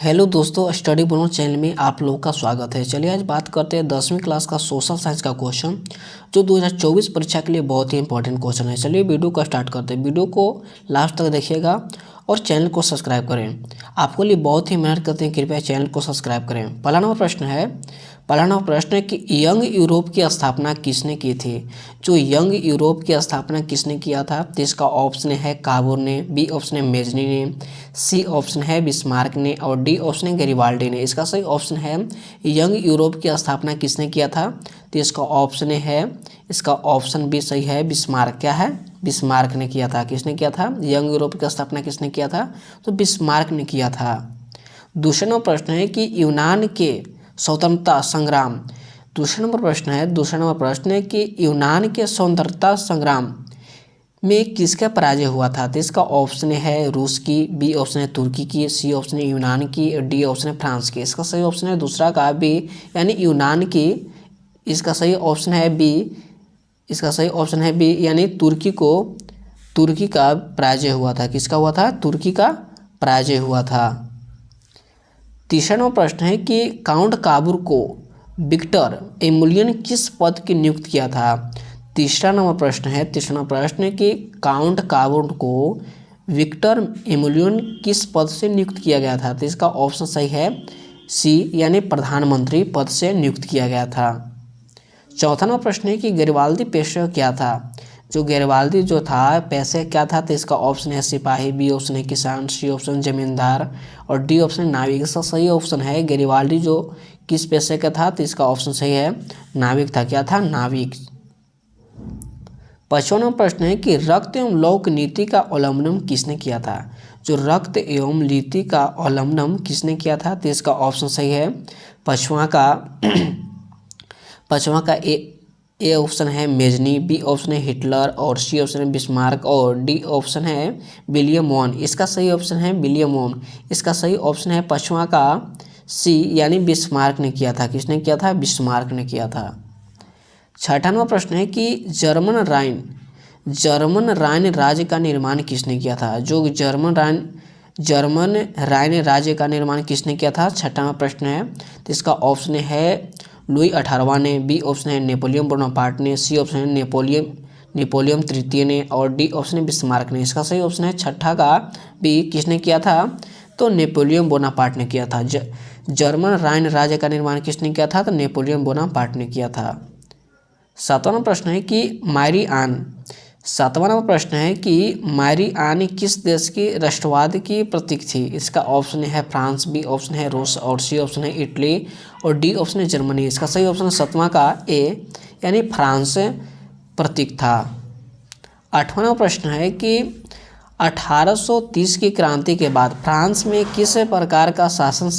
Hello दोस्तों, study बोनो channel में आप लोगों का स्वागत है। चलिए आज बात करते हैं 10वीं क्लास का सोशल साइंस का क्वेश्चन जो 2024 परीक्षा के लिए बहुत ही इंपॉर्टेंट क्वेश्चन है। चलिए वीडियो को स्टार्ट करते हैं। वीडियो को लास्ट तक देखिएगा और चैनल को सब्सक्राइब करें। आपको लिए बहुत ही मेहनत करते हैं, कृपया चैनल को सब्सक्राइब करें। पहला नंबर प्रश्न है कि यंग यूरोप की स्थापना किसने की थी। जो यंग यूरोप की स्थापना किसने किया था, तो इसका ऑप्शन है काबूर ने, बी ऑप्शन है मेजनी ने, सी ऑप्शन है बिस्मार्क ने और डी ऑप्शन है गैरिबाल्डी ने। इसका सही ऑप्शन है यंग यूरोप की स्थापना किसने किया था, तो इसका ऑप्शन भी सही है, बिस्मार्क। क्या है? बिस्मार्क ने किया था। किसने किया था? यंग यूरोप की स्थापना किसने किया था, तो बिस्मार्क ने किया था। दूसरा नंबर प्रश्न है कि यूनान के स्वतंत्रता संग्राम। दूसरा नंबर प्रश्न है कि यूनान के स्वतंत्रता संग्राम में किसका पराजय हुआ था, तो इसका ऑप्शन है रूस की, बी ऑप्शन है तुर्की की, सी ऑप्शन है यूनान की और डी ऑप्शन है फ्रांस की। इसका सही ऑप्शन है दूसरा का बी यानी यूनान की। इसका सही ऑप्शन है बी यानी तुर्की का पराजय हुआ था। किसका हुआ था? तुर्की का पराजय हुआ था। तीसरा नंबर प्रश्न है कि काउंट काबूर को विक्टर एमुलियन किस पद की नियुक्त किया था। तीसरा नंबर प्रश्न है कि काउंट काबूर को विक्टर एमुलियन किस पद से नियुक्त किया गया था, तो इसका ऑप्शन सही है सी यानी प्रधानमंत्री पद से नियुक्त किया गया था। चौथा नंबर प्रश्न है कि गैरिबाल्दी पेशा क्या था। जो गैरिबाल्दी जो था पैसे क्या था, तो इसका ऑप्शन है सिपाही, बी ऑप्शन है किसान, सी ऑप्शन जमींदार और डी ऑप्शन नाविक। इसका सही ऑप्शन है गैरिबाल्दी जो किस पेशे का था, तो इसका ऑप्शन सही है नाविक था। क्या था? नाविक। पांचवा नंबर प्रश्न है कि रक्त एवं लौह की नीति का अवलंबन किसने किया था। जो रक्त एवं नीति का अवलंबन किसने किया था, तो इसका ऑप्शन सही है पांचवा का ए ऑप्शन है मेजनी, बी ऑप्शन है हिटलर और सी ऑप्शन है बिस्मार्क और डी ऑप्शन है विलियम वॉन। इसका सही ऑप्शन है विलियम वॉन। इसका सही ऑप्शन है पांचवा का सी यानी बिस्मार्क ने किया था। किसने किया था? बिस्मार्क ने किया था। छठा नंबर प्रश्न है कि जर्मन राइन राज्य का निर्माण किसने किया था। जो जर्मन राइन राज्य का निर्माण किसने किया था, छठा नंबर प्रश्न है, तो इसका ऑप्शन है लुई 18वां ने, बी ऑप्शन है नेपोलियन बोनापार्ट ने, सी ऑप्शन है नेपोलियन तृतीय ने और डी ऑप्शन है बिस्मार्क ने। इसका सही ऑप्शन है छठा का बी। किसने किया था, तो नेपोलियन बोनापार्ट ने किया था। जर्मन राइन राज्य का निर्माण किसने किया था, तो नेपोलियन बोनापार्ट ने किया था। सातवां नंबर प्रश्न है कि मारी आन किस देश की राष्ट्रवाद की प्रतीक थी। इसका ऑप्शन है फ्रांस, बी ऑप्शन है रूस और सी ऑप्शन है इटली और डी ऑप्शन है जर्मनी। इसका सही ऑप्शन है सातवां का ए यानी फ्रांस प्रतीक था। आठवां नंबर प्रश्न है कि 1830 की क्रांति के बाद फ्रांस में किस प्रकार का शासन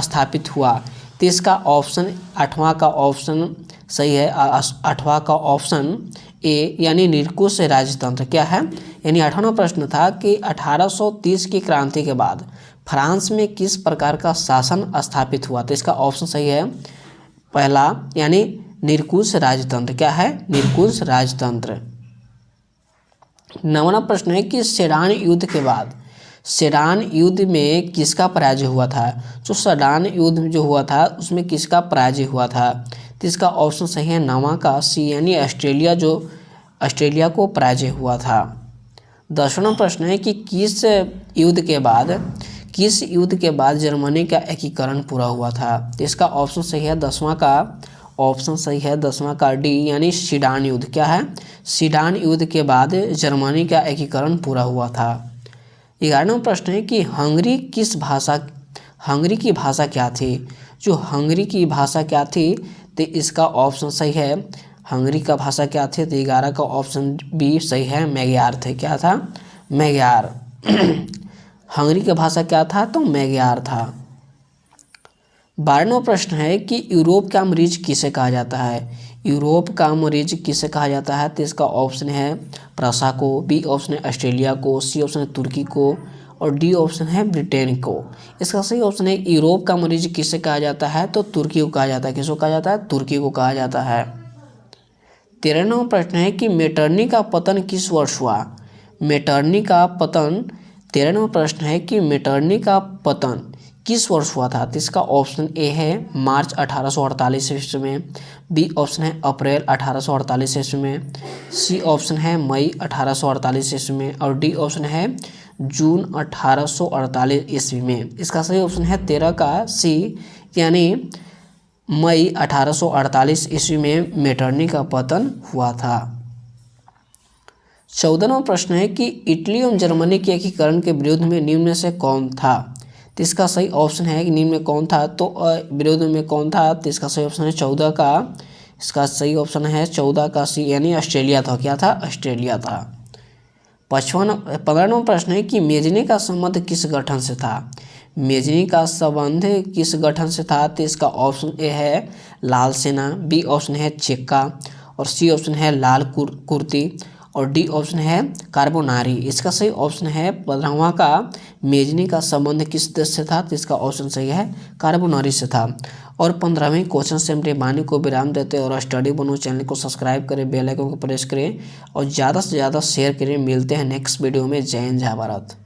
स्थापित हुआ, तो इसका ऑप्शन आठवां का ऑप्शन सही है। आठवां का ऑप्शन ए यानी निरंकुश राजतंत्र। क्या है? यानी आठवां प्रश्न था कि 1830 की क्रांति के बाद फ्रांस में किस प्रकार का शासन स्थापित हुआ, तो इसका ऑप्शन सही है पहला यानी निरंकुश राजतंत्र। क्या है? निरंकुश राजतंत्र। नौवां प्रश्न है कि सेडान युद्ध में किसका पराजय हुआ था। जो सेडान युद्ध जो हुआ था उसमें किसका पराजय हुआ था, तो इसका ऑप्शन सही है नौवां का सी यानी ऑस्ट्रेलिया को पराजय हुआ था। 10वां प्रश्न है कि किस युद्ध के बाद जर्मनी का एकीकरण पूरा हुआ था, तो इसका ऑप्शन सही है 10वां का डी यानी सीडान युद्ध। क्या है? सीडान युद्ध के बाद जर्मनी का एकीकरण पूरा हुआ था। 11वां प्रश्न है कि हंगरी की भाषा क्या थी। जो हंगरी की भाषा क्या थी, तो इसका ऑप्शन सही है हंगरी का भाषा क्या थी, तो 11 का ऑप्शन बी सही है मैग्यार थे। क्या था? मैग्यार। हंगरी का भाषा क्या था, तो मैग्यार था। 12वां प्रश्न है कि यूरोप का मरीज किसे कहा जाता है। यूरोप का मरीज किसे कहा जाता है, तो इसका ऑप्शन है प्रशा को, बी ऑप्शन है ऑस्ट्रेलिया को, सी ऑप्शन है तुर्की को और डी ऑप्शन है ब्रिटेन को। इसका सही ऑप्शन है यूरोप का मरीज किसे कहा जाता है, तो तुर्की को कहा जाता है। किसको कहा जाता है? तुर्की को कहा जाता है। 13वां प्रश्न है कि मेटरनी का पतन किस वर्ष हुआ। मेटरनी का पतन 13वां प्रश्न है कि मेटरनी का पतन किस वर्ष हुआ था? तो इसका ऑप्शन ए है मार्च 1848 ईस्वी में, बी ऑप्शन है अप्रैल 1848 ईस्वी में, सी ऑप्शन है मई 1848 ईस्वी में और डी ऑप्शन है जून 1848 ईस्वी में। इसका सही ऑप्शन है 13 का सी, यानी मई 1848 ईस्वी में मेटरनी का पतन हुआ था। 14वां प्रश्न है कि इटली एवं जर्मनी के एकीकरण के विरोध में निम्न में से कौन था? तो इसका सही ऑप्शन है कि निम्न में कौन था, तो विरोध में कौन था? तो इसका सही ऑप्शन है 14 का, इसका सही ऑप्शन है 14 का सी, यानी ऑस्ट्रेलिया था। क्या था? ऑस्ट्रेलिया था। 15वां प्रश्न है कि मेजनी का संबंध किस गठन से था? मेजनी का संबंध किस गठन से था? तो इसका ऑप्शन ए है लाल सेना, बी ऑप्शन है चेक्का और सी ऑप्शन है लाल कुर्ती और डी ऑप्शन है कार्बोनारी। इसका सही ऑप्शन है 15वां का, मेजनी का संबंध किस देश से था? तो इसका ऑप्शन सही है कार्बोनारी से था। और 15वें क्वेश्चन से हमारे वाणी को विराम देते हैं और स्टडी बनो चैनल को सब्सक्राइब करें, बेल आइकन को प्रेस करें और ज़्यादा से ज़्यादा शेयर करें। मिलते हैं नेक्स्ट वीडियो में। जय हिंद, जय भारत।